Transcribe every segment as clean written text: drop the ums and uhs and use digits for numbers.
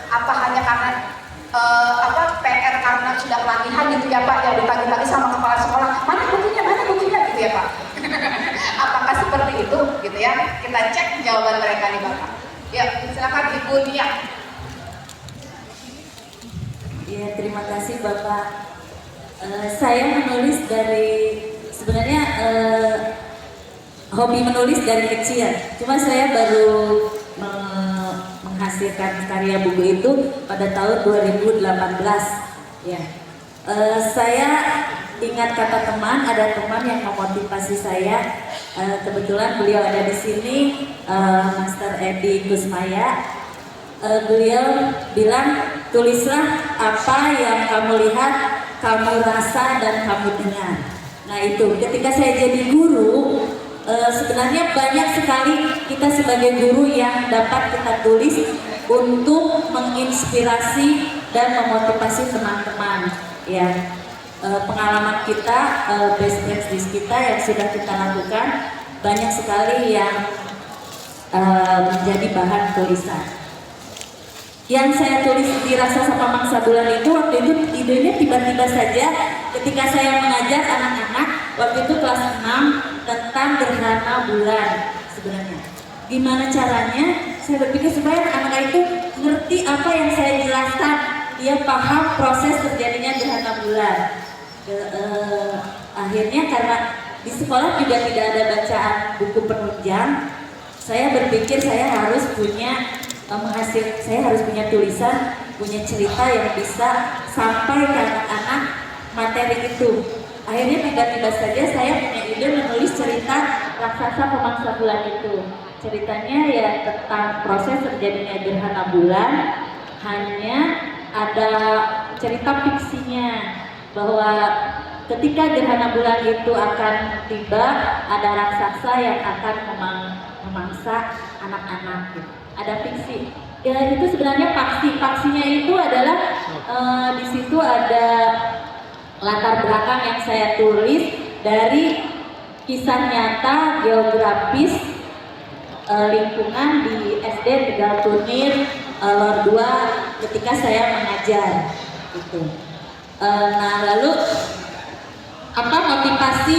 Apa hanya karena PR karena sudah pelatihan gitu ya Pak, ya ditagi-tagi sama kepala sekolah, mana bukunya gitu ya Pak. Apakah seperti itu gitu ya? Kita cek jawaban mereka nih Bapak. Ya, silakan Ibu Nia. Ya, terima kasih Bapak. Saya menulis sebenarnya hobi menulis dari kecil. Cuma saya baru menghasilkan karya buku itu pada tahun 2018. Ya, saya ingat kata teman, ada teman yang memotivasi saya. Kebetulan beliau ada di sini, Master Edi Kusmaya. Beliau bilang, tulislah apa yang kamu lihat, kamu rasa, dan kamu dengar. Nah itu, ketika saya jadi guru, sebenarnya banyak sekali kita sebagai guru yang dapat kita tulis untuk menginspirasi dan memotivasi teman-teman. Ya, pengalaman kita, best practice kita yang sudah kita lakukan, banyak sekali yang menjadi bahan tulisan. Yang saya tulis di Rasa Sapa Mangsa Bulan itu, waktu itu idenya tiba-tiba saja ketika saya mengajar anak-anak waktu itu kelas 6 tentang gerhana bulan. Sebenarnya gimana caranya saya berpikir supaya anak-anak itu ngerti apa yang saya jelaskan, dia paham proses terjadinya gerhana bulan. Akhirnya karena di sekolah juga tidak ada bacaan buku penunjang, saya berpikir saya harus punya saya harus punya tulisan, punya cerita yang bisa sampai ke anak-anak materi itu. Akhirnya tiba-tiba saja saya punya ide menulis cerita Raksasa Pemangsa Bulan itu. Ceritanya ya tentang proses terjadinya gerhana bulan, hanya ada cerita fiksinya bahwa ketika gerhana bulan itu akan tiba, ada raksasa yang akan memangsa anak-anak gitu. Ada fiksi, ya itu sebenarnya paksinya itu adalah di situ ada latar belakang yang saya tulis dari kisah nyata geografis lingkungan di SD Tegal Tunir Lor 2 ketika saya mengajar gitu. Nah lalu apa motivasi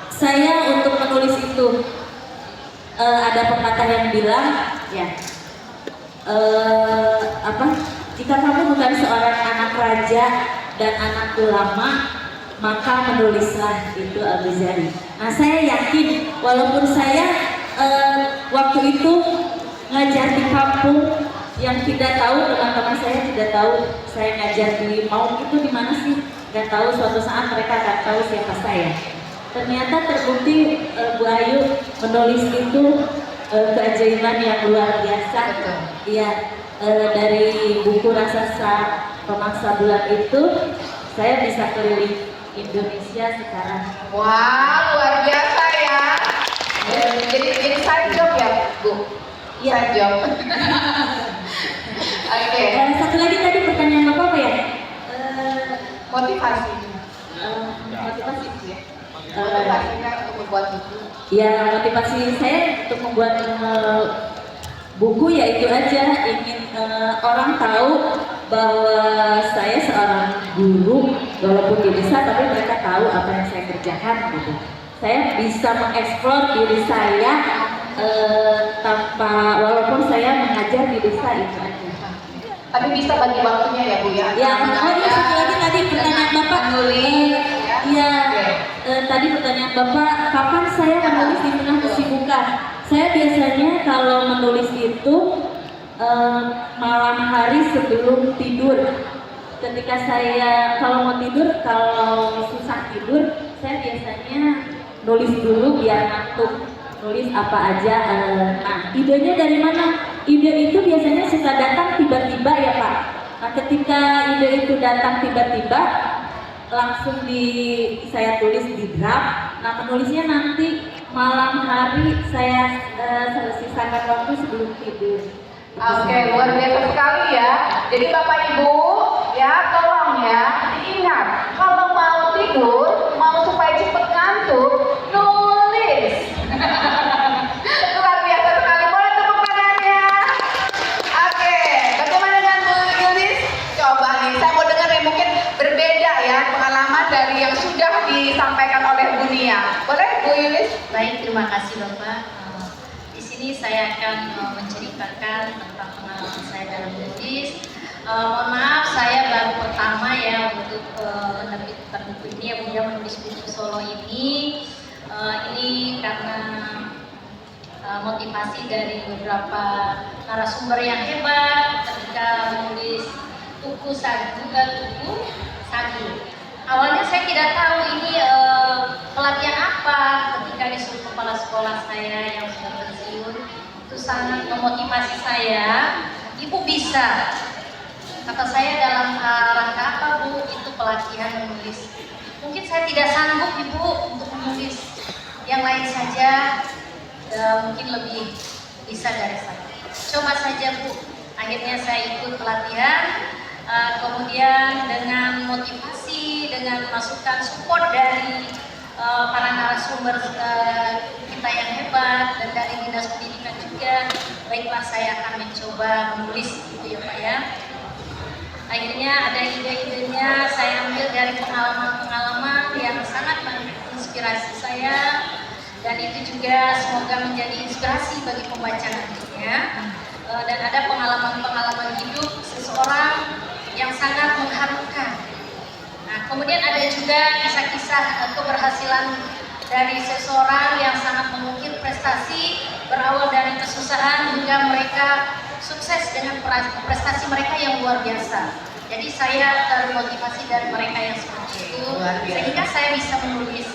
saya untuk menulis itu? Ada pepatah yang bilang ya jika kamu bukan seorang anak raja dan anak ulama, maka menulislah, itu Al-Ghazali. Nah saya yakin walaupun saya waktu itu ngajar di kampung, yang tidak tahu teman-teman saya tidak tahu saya ngajar di Maung itu di mana sih, nggak tahu, suatu saat mereka akan tahu siapa saya. Ternyata terbukti Bu Ayu menulis itu keajaiban yang luar biasa. Iya, dari buku Raksasa Pemangsa Bulan itu saya bisa keliling Indonesia sekarang. Wah, luar biasa ya. Jadi side job ya, Bu? Iya. Side job. Oke. Satu lagi tadi pertanyaan Bapak apa ya? Motivasi. Motivasi ya. Motivasinya untuk membuat buku. Ya, motivasi saya untuk membuat buku ya itu aja, ingin orang tahu bahwa saya seorang guru walaupun di desa, tapi mereka tahu apa yang saya kerjakan gitu. Saya bisa mengeksplor diri saya tanpa, walaupun saya mengajar di desa itu aja. Tapi bisa bagi waktunya ya Bu ya? Ya, satu lagi tadi pertanyaan Bapak. Iya, tadi pertanyaan Bapak, kapan saya menulis di tengah kesibukan? Saya biasanya kalau menulis itu malam hari sebelum tidur. Ketika saya kalau mau tidur, kalau susah tidur, saya biasanya nulis dulu biar ngantuk. Nulis apa aja. Nah, idenya dari mana? Ide itu biasanya suka datang tiba-tiba ya Pak. Nah, ketika ide itu datang tiba-tiba, langsung saya tulis di draft. Nah, menulisnya nanti malam hari, saya sisakan waktu sebelum tidur. Oke, luar biasa sekali ya. Jadi Bapak Ibu ya, tolong ya diingat, kalau mau tidur, mau supaya cepat ngantuk, nulis. Luar biasa sekali. Boleh tepuk tangannya. Oke, bagaimana dengan Bu kasih Bapak. Di sini saya akan menceritakan tentang pengalaman saya dalam menulis. Mohon maaf, saya baru pertama ya untuk menerbitkan buku ini, yang kemudian menulis buku solo ini. Ini karena motivasi dari beberapa narasumber yang hebat ketika menulis buku Sagu. Awalnya saya tidak tahu ini pelatihan apa. Ketika disuruh kepala sekolah saya yang sudah pensiun, itu sangat memotivasi saya. Ibu bisa, kata saya, dalam rangka apa Bu? Itu pelatihan menulis. Mungkin saya tidak sanggup Ibu untuk menulis, yang lain saja mungkin lebih bisa dari saya. Coba saja Bu. Akhirnya saya ikut pelatihan. Kemudian dengan motivasi, dengan masukan support dari para narasumber kita yang hebat dan dari dinas pendidikan juga, baiklah saya akan mencoba menulis gitu ya Pak ya. Akhirnya ada ide-idenya saya ambil dari pengalaman-pengalaman yang sangat menginspirasi saya, dan itu juga semoga menjadi inspirasi bagi pembaca nantinya. Dan ada pengalaman-pengalaman hidup seseorang yang sangat mengharukan. Nah, kemudian ada juga kisah-kisah keberhasilan dari seseorang yang sangat mengukir prestasi, berawal dari kesusahan hingga mereka sukses dengan prestasi mereka yang luar biasa. Jadi saya termotivasi dari mereka yang seperti itu, sehingga saya bisa menulis